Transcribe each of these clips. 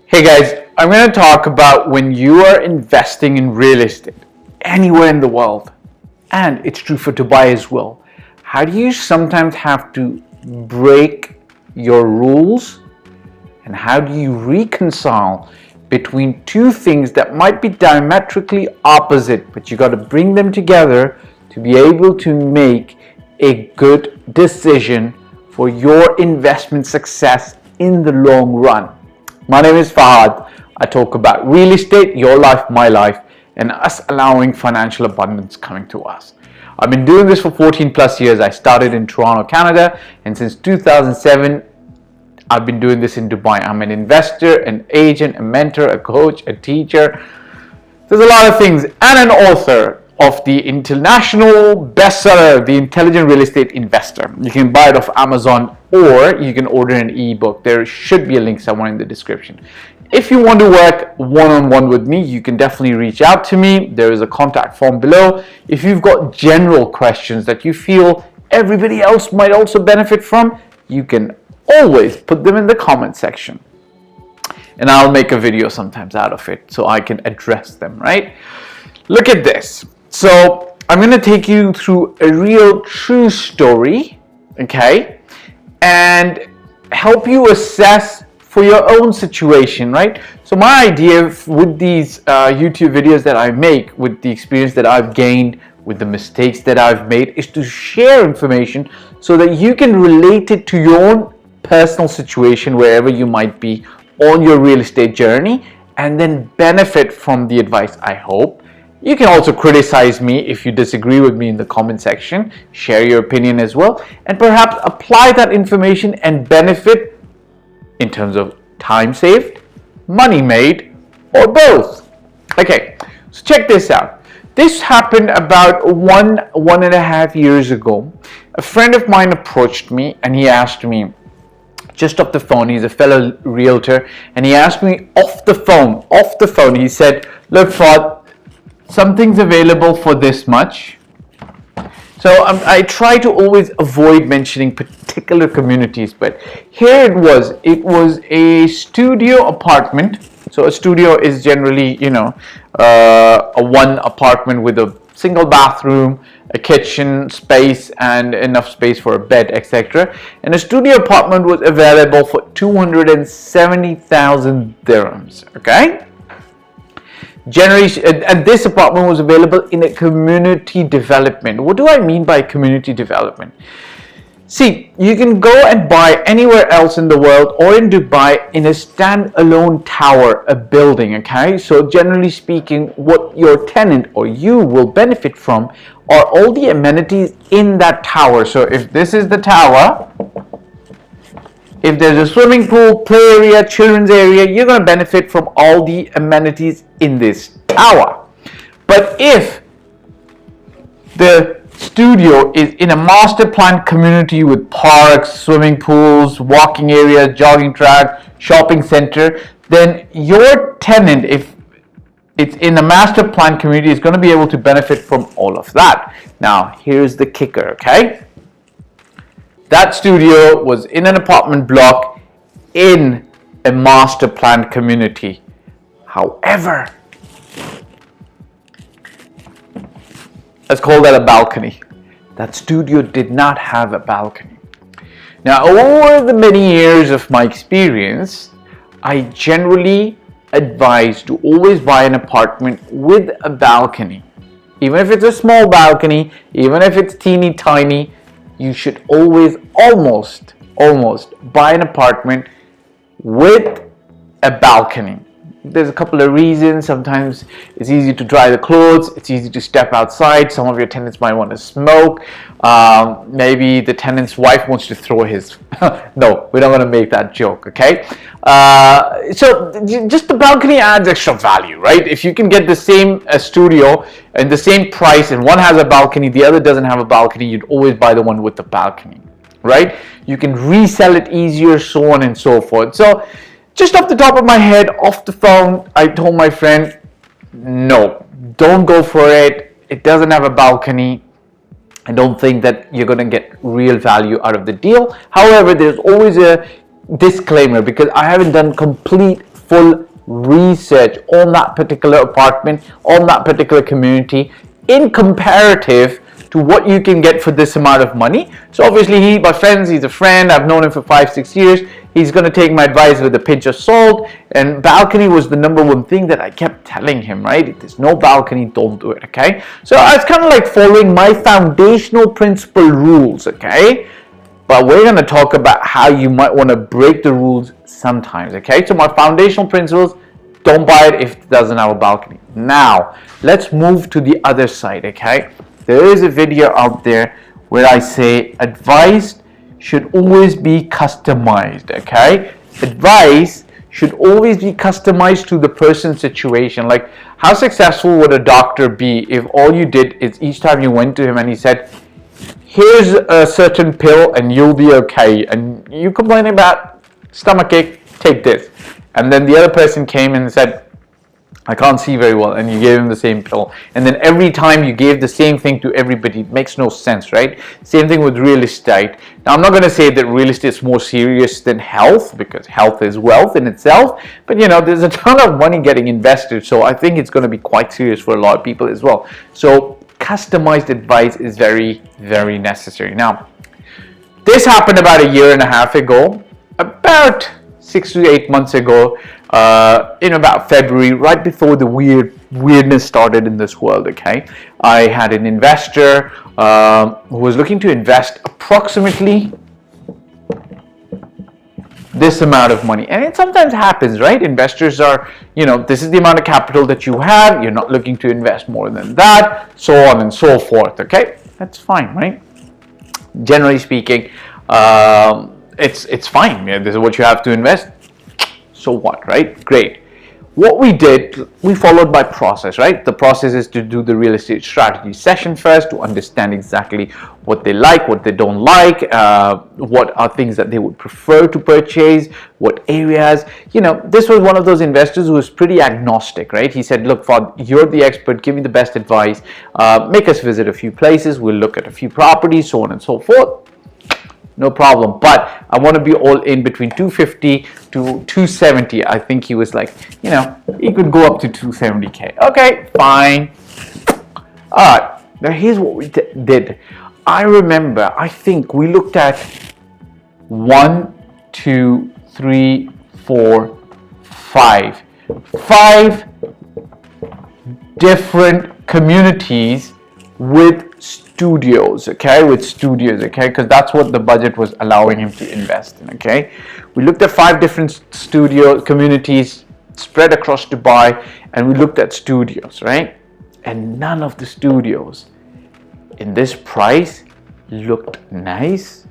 Hey guys, I'm going to talk about when you are investing in real estate anywhere in the world, and it's true for Dubai as well. How do you sometimes have to break your rules, and how do you reconcile between two things that might be diametrically opposite, but you got to bring them together to be able to make a good decision for your investment success in the long run. My name is Fahd. I talk about real estate, your life, my life, and us allowing financial abundance coming to us. I've been doing this for 14 plus years. I started in Toronto, Canada, and since 2007, I've been doing this in Dubai. I'm an investor, an agent, a mentor, a coach, a teacher. There's a lot of things, and an author of the international bestseller, The Intelligent Real Estate Investor. You can buy it off Amazon or you can order an ebook. There should be a link somewhere in the description. If you want to work one-on-one with me, you can definitely reach out to me. There is a contact form below. If you've got general questions that you feel everybody else might also benefit from, you can always put them in the comment section. And I'll make a video sometimes out of it so I can address them, right? Look at this. So I'm going to take you through a real true story, okay, and help you assess for your own situation, right? So my idea with these YouTube videos that I make, with the experience that I've gained, with the mistakes that I've made, is to share information so that you can relate it to your own personal situation wherever you might be on your real estate journey, and then benefit from the advice, I hope. You can also criticize me if you disagree with me in the comment section, share your opinion as well, and perhaps apply that information and benefit in terms of time saved, money made, or both. Okay, so check this out. This happened about one and a half years ago. A friend of mine approached me and he asked me, just off the phone, he's a fellow realtor, and he asked me off the phone, he said, look, Fahd, something's available for this much. So I try to always avoid mentioning particular communities, but here it was a studio apartment. So a studio is generally, a one apartment with a single bathroom, a kitchen space, and enough space for a bed, etc. And a studio apartment was available for 270,000 dirhams, okay? Generally, and this apartment was available in a community development. What do I mean by community development? See, you can go and buy anywhere else in the world or in Dubai in a standalone tower, a building, okay? So generally speaking, what your tenant or you will benefit from are all the amenities in that tower. So if this is the tower, if there's a swimming pool, play area, children's area, you're going to benefit from all the amenities in this tower. But if the studio is in a master planned community with parks, swimming pools, walking areas, jogging track, shopping center, then your tenant, if it's in a master planned community, is going to be able to benefit from all of that. Now, here's the kicker, okay? That studio was in an apartment block in a master planned community. However, let's call that a balcony. That studio did not have a balcony. Now, over the many years of my experience, I generally advise to always buy an apartment with a balcony. Even if it's a small balcony, even if it's teeny tiny, you should always almost buy an apartment with a balcony. There's a couple of reasons. Sometimes it's easy to dry the clothes, it's easy to step outside. Some of your tenants might want to smoke. Maybe the tenant's wife wants to throw his no, we're not going to make that joke, okay? So just the balcony adds extra value, right? If you can get the same studio and the same price, and one has a balcony, the other doesn't have a balcony, you'd always buy the one with the balcony, right? You can resell it easier, so on and so forth. So just off the top of my head, off the phone, I told my friend, no, don't go for it. It doesn't have a balcony. I don't think that you're going to get real value out of the deal. However, there's always a disclaimer, because I haven't done complete full research on that particular apartment, on that particular community, in comparative to what you can get for this amount of money. So obviously my friends, he's a friend, I've known him for 5-6 years, he's going to take my advice with a pinch of salt. And balcony was the number one thing that I kept telling him, right? If there's no balcony, don't do it, okay? So I was kind of like following my foundational principle rules, okay? But we're going to talk about how you might want to break the rules sometimes, okay? So my foundational principles: don't buy it if it doesn't have a balcony. Now, let's move to the other side, okay? There is a video out there where I say advice should always be customized, okay? Advice should always be customized to the person's situation. Like, how successful would a doctor be if all you did is each time you went to him and he said, here's a certain pill and you'll be okay, and you complain about stomachache, take this. And then the other person came and said, I can't see very well, and you gave him the same pill. And then every time you gave the same thing to everybody, it makes no sense, right? Same thing with real estate. Now, I'm not going to say that real estate is more serious than health, because health is wealth in itself. But, you know, there's a ton of money getting invested, so I think it's going to be quite serious for a lot of people as well. So customized advice is very, very necessary. Now, this happened about 1.5 years ago, about 6 to 8 months ago, in about February, right before the weirdness started in this world, okay? I had an investor who was looking to invest approximately this amount of money. And it sometimes happens, right? Investors are, you know, this is the amount of capital that you have. You're not looking to invest more than that, so on and so forth, okay? That's fine, right? Generally speaking, it's fine. Yeah, this is what you have to invest. So what, right? Great. What we did, we followed by process, right? The process is to do the real estate strategy session first, to understand exactly what they like, what they don't like, what are things that they would prefer to purchase, what areas. You know, this was one of those investors who was pretty agnostic, right? He said, look, Fahd, you're the expert, give me the best advice, make us visit a few places, we'll look at a few properties, so on and so forth. No problem, but I want to be all in between 250 to 270. I think he was like, you know, he could go up to 270K. Okay, fine. All right, now here's what we did. I remember, I think we looked at 1, 2, 3, 4, 5 different communities with studios, okay, because that's what the budget was allowing him to invest in, okay. We looked at 5 different studio communities spread across Dubai, and we looked at studios, right? And none of the studios in this price looked nice.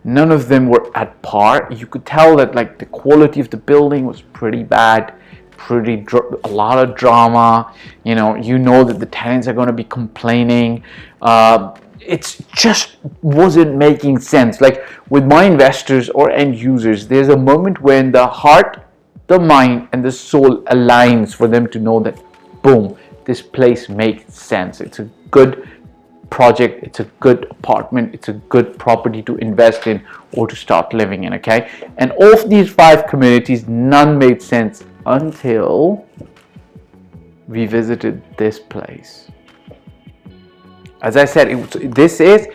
None of them were at par. You could tell that, like, the quality of the building was pretty bad, a lot of drama. You know that the tenants are going to be complaining. It just wasn't making sense. Like, with my investors or end users, there's a moment when the heart, the mind, and the soul aligns for them to know that, boom, this place makes sense. It's a good project, it's a good apartment, it's a good property to invest in or to start living in, okay? And of these 5 communities, none made sense until we visited this place. As I said, this is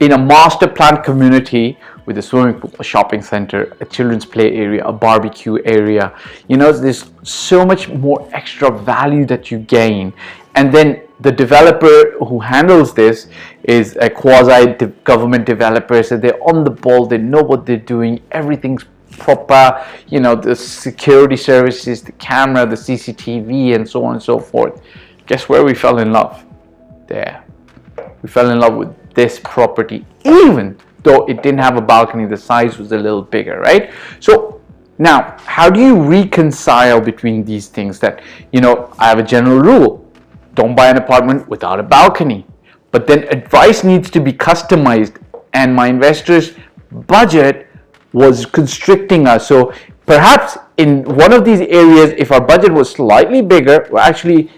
in a master planned community with a swimming pool, a shopping center, a children's play area, a barbecue area. You know, there's so much more extra value that you gain. And then the developer who handles this is a quasi-government developer, so they're on the ball, they know what they're doing, everything's proper, you know, the security services, the camera, the CCTV, and so on and so forth. Guess where we fell in love? There. We fell in love with this property, even though it didn't have a balcony, the size was a little bigger, right? So now, how do you reconcile between these things? That, you know, I have a general rule: don't buy an apartment without a balcony. But then advice needs to be customized, and my investor's budget was constricting us. So perhaps in one of these areas, if our budget was slightly bigger, well, actually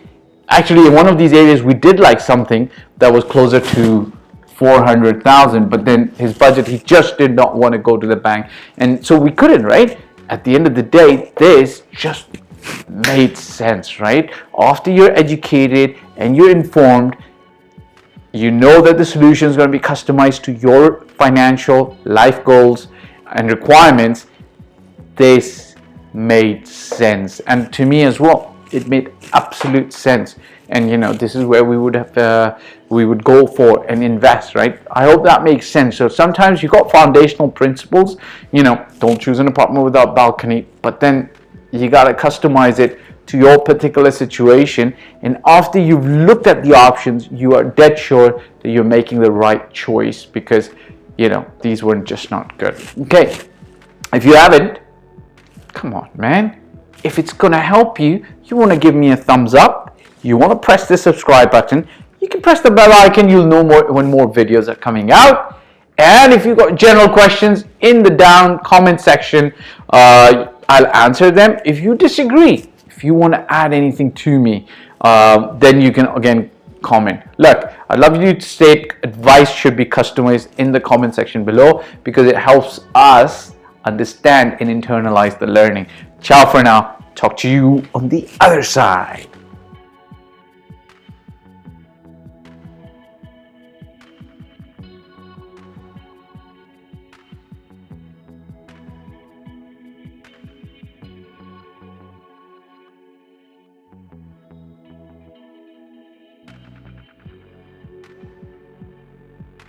in one of these areas we did like something that was closer to 400,000, but then his budget, he just did not want to go to the bank, and so we couldn't, right? At the end of the day, this just made sense, right? After you're educated and you're informed, you know that the solution is going to be customized to your financial life goals and requirements. This made sense, and to me as well, it made absolute sense. And this is where we would go for and invest, right? I hope that makes sense. So sometimes you got foundational principles, don't choose an apartment without balcony, but then you got to customize it to your particular situation, and after you've looked at the options, you are dead sure that you're making the right choice, because these weren't just not good. Okay, if you haven't, come on, man. If it's gonna help you, you want to give me a thumbs up, you want to press the subscribe button, you can press the bell icon, you'll know more when more videos are coming out. And if you've got general questions in the down comment section, I'll answer them. If you disagree, if you want to add anything to me, then you can again comment. Look, I'd love you to state advice should be customized in the comment section below, because it helps us understand and internalize the learning. Ciao for now. Talk to you on the other side.